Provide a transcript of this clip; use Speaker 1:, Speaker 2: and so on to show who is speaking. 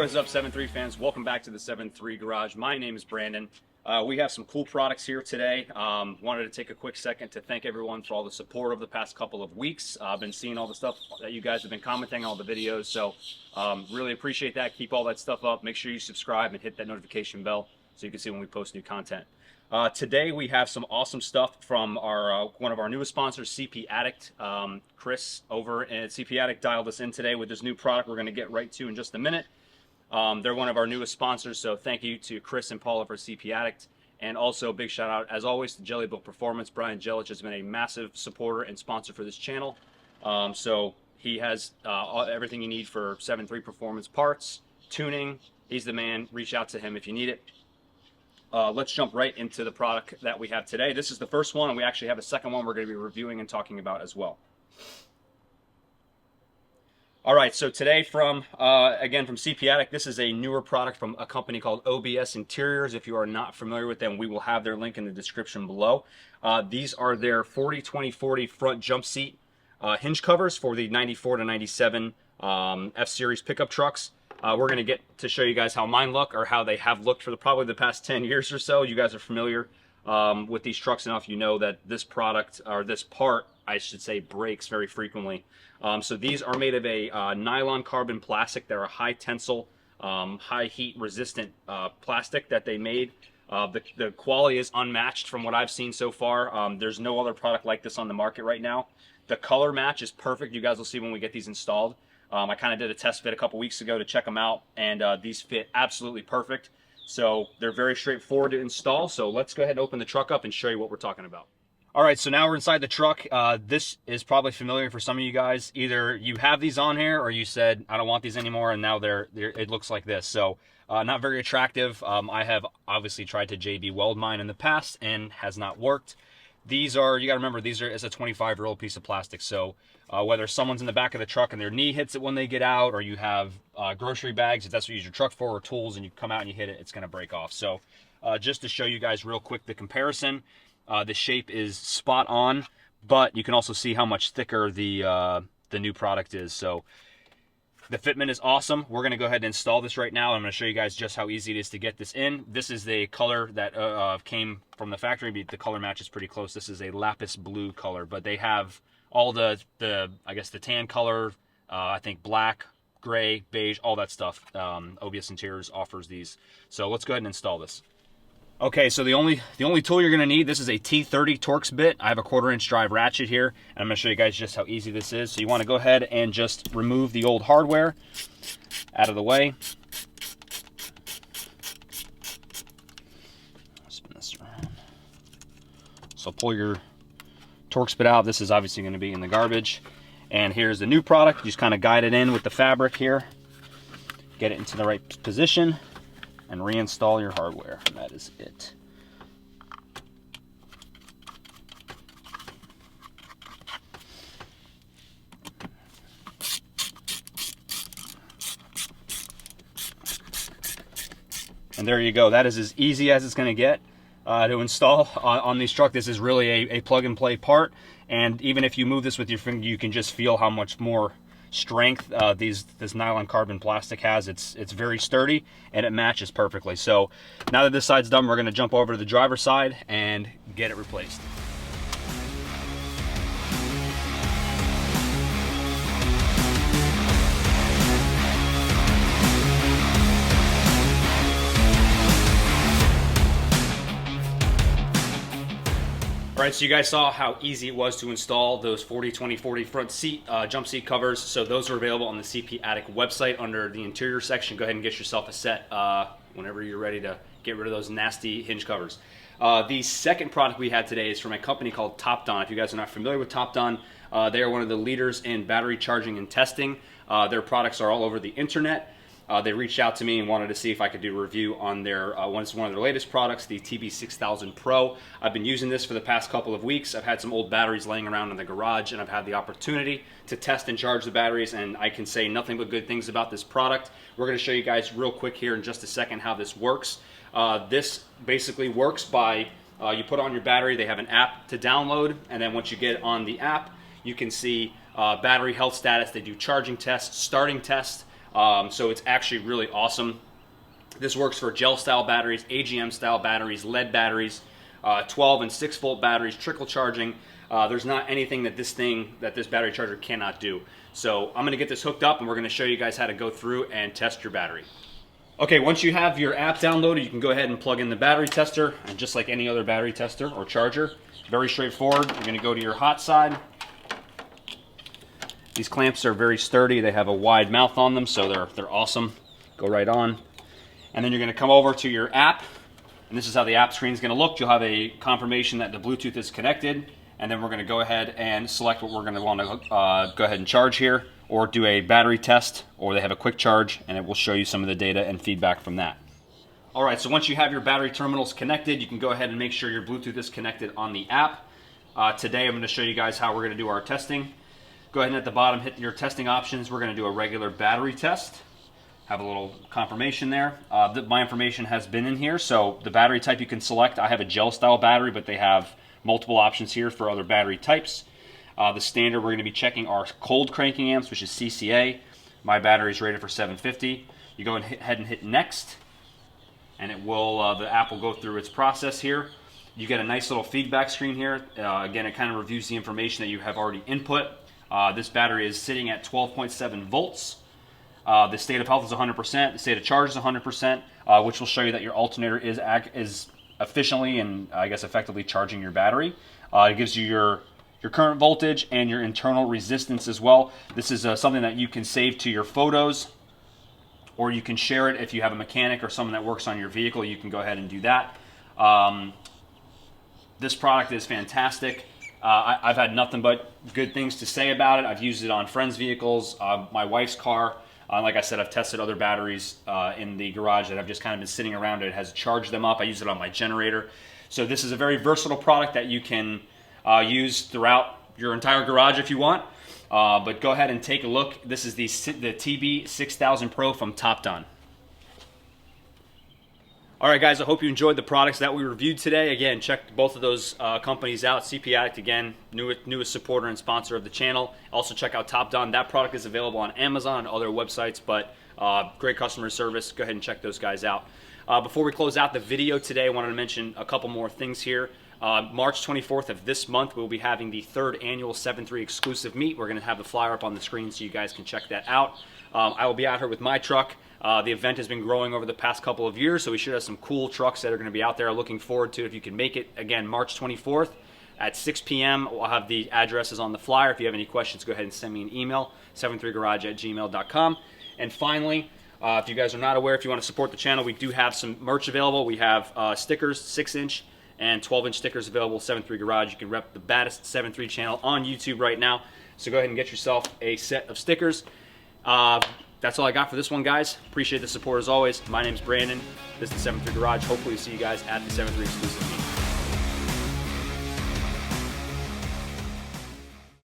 Speaker 1: What is up, 7.3 fans? Welcome back to the 7.3 Garage. My name is Brandon. We have some cool products here today. Wanted to take a quick second to thank everyone for all the support over the past couple of weeks. I've been seeing all the stuff that you guys have been commenting on all the videos, so really appreciate that. Keep all that stuff up. Make sure you subscribe and hit that notification bell so you can see when we post new content. Today we have some awesome stuff from our one of our newest sponsors, CPaddict. Chris over at CPaddict dialed us in today with this new product we're going to get right to in just a minute. They're one of our newest sponsors, so thank you to Chris and Paula for CPaddict. And also a big shout out, as always, to Jelibuilt Performance. Brian Jelich has been a massive supporter and sponsor for this channel. So he has everything you need for 7.3 performance parts, tuning. He's the man. Reach out to him if you need it. Let's jump right into the product that we have today. This is the first one, and we actually have a second one we're going to be reviewing and talking about as well. All right, so today again from CPaddict, this is a newer product from a company called OBS Interiors. If you are not familiar with them, we will have their link in the description below. These are their 40-20-40 front jump seat hinge covers for the 94 to 97 F-Series pickup trucks. We're going to get to show you guys how mine look, or how they have looked for probably the past 10 years or so. You guys are familiar with these trucks enough. You know that this product, or this part, I should say, breaks very frequently. So these are made of a nylon carbon plastic. They're a high tensile, high heat resistant plastic that they made. The quality is unmatched from what I've seen so far. There's no other product like this on the market right now. The color match is perfect. You guys will see when we get these installed. I kind of did a test fit a couple weeks ago to check them out, and these fit absolutely perfect. So they're very straightforward to install. So let's go ahead and open the truck up and show you what we're talking about. All right, so now we're inside the truck. This is probably familiar for some of you guys. Either you have these on here, or you said, I don't want these anymore, and now it looks like this. So not very attractive. I have obviously tried to JB weld mine in the past and has not worked. These are, you got to remember, it's a 25-year-old piece of plastic. So whether someone's in the back of the truck and their knee hits it when they get out, or you have grocery bags, if that's what you use your truck for, or tools, and you come out and you hit it, it's going to break off. So just to show you guys real quick the comparison, the shape is spot on, but you can also see how much thicker the new product is. So the fitment is awesome. We're going to go ahead and install this right now. I'm going to show you guys just how easy it is to get this in. This is the color that came from the factory. The color match is pretty close. This is a lapis blue color, but they have all the I guess the tan color, I think black, gray, beige, all that stuff. OBS Interiors offers these. So let's go ahead and install this. Okay, so the only tool you're going to need, this is a T30 Torx bit. I have a 1/4-inch drive ratchet here, and I'm going to show you guys just how easy this is. So you want to go ahead and just remove the old hardware out of the way. Spin this around. So pull your Torx bit out. This is obviously going to be in the garbage. And here's the new product. You just kind of guide it in with the fabric here. Get it into the right position, and reinstall your hardware, and that is it. And there you go. That is as easy as it's going to get to install on these trucks. This is really a plug-and-play part, and even if you move this with your finger, you can just feel how much more strength this nylon carbon plastic has. It's very sturdy, and it matches perfectly. So now that this side's done, we're going to jump over to the driver's side and get it replaced. All right, so you guys saw how easy it was to install those 40-20-40 front seat jump seat covers. So those are available on the CPaddict website under the interior section. Go ahead and get yourself a set whenever you're ready to get rid of those nasty hinge covers. The second product we had today is from a company called TopDon. If you guys are not familiar with TopDon, they are one of the leaders in battery charging and testing. Their products are all over the internet. They reached out to me and wanted to see if I could do a review on their one of their latest products, the TB6000 Pro. I've been using this for the past couple of weeks. I've had some old batteries laying around in the garage, and I've had the opportunity to test and charge the batteries, and I can say nothing but good things about this product. We're going to show you guys real quick here in just a second how this works. This basically works by you put on your battery. They have an app to download, and then once you get on the app, you can see battery health status. They do charging tests, starting tests. So it's actually really awesome. This works for gel style batteries, AGM style batteries, lead batteries, 12 and 6 volt batteries, trickle charging. There's not anything that this battery charger cannot do. So I'm going to get this hooked up and we're going to show you guys how to go through and test your battery. Okay, once you have your app downloaded, you can go ahead and plug in the battery tester, and just like any other battery tester or charger, very straightforward. You're going to go to your hot side. These clamps are very sturdy. They have a wide mouth on them, so they're awesome. Go right on. And then you're going to come over to your app, and this is how the app screen is going to look. You'll have a confirmation that the Bluetooth is connected, and then we're going to go ahead and select what we're going to want to go ahead and charge here, or do a battery test, or they have a quick charge, and it will show you some of the data and feedback from that. All right, so once you have your battery terminals connected, you can go ahead and make sure your Bluetooth is connected on the app. Today I'm going to show you guys how we're going to do our testing. Go ahead and at the bottom hit your testing options. We're going to do a regular battery test. Have a little confirmation there. My information has been in here, so the battery type you can select. I have a gel style battery, but they have multiple options here for other battery types. The standard we're going to be checking are cold cranking amps, which is CCA. My battery is rated for 750. You go ahead and hit next, and it will the app will go through its process here. You get a nice little feedback screen here. Again, it kind of reviews the information that you have already input. This battery is sitting at 12.7 volts. The state of health is 100%. The state of charge is 100%, which will show you that your alternator is efficiently and I guess effectively charging your battery. It gives you your current voltage and your internal resistance as well. This is something that you can save to your photos, or you can share it if you have a mechanic or someone that works on your vehicle. You can go ahead and do that. This product is fantastic. I've had nothing but good things to say about it. I've used it on friends' vehicles, my wife's car. Like I said, I've tested other batteries in the garage that I've just kind of been sitting around. It has charged them up. I use it on my generator. So this is a very versatile product that you can use throughout your entire garage if you want. But go ahead and take a look. This is the TB6000 Pro from TopDon. All right, guys, I hope you enjoyed the products that we reviewed today. Again, check both of those companies out. CPaddict, again, newest supporter and sponsor of the channel. Also check out TopDon. That product is available on Amazon and other websites, but great customer service. Go ahead and check those guys out. Before we close out the video today, I wanted to mention a couple more things here. March 24th of this month, we'll be having the 3rd annual 7.3 exclusive meet. We're going to have the flyer up on the screen so you guys can check that out. I will be out here with my truck. The event has been growing over the past couple of years, so we should have some cool trucks that are going to be out there. Looking forward to it if you can make it. Again, March 24th at 6 p.m. We'll have the addresses on the flyer. If you have any questions, go ahead and send me an email, 73garage@gmail.com. And finally, if you guys are not aware, if you want to support the channel, we do have some merch available. We have stickers, 6-inch and 12-inch stickers available, 73 Garage. You can rep the baddest 73 channel on YouTube right now. So go ahead and get yourself a set of stickers. That's all I got for this one, guys. Appreciate the support as always. My name's Brandon. This is the 73 Garage. Hopefully see you guys at the 73 exclusive meet.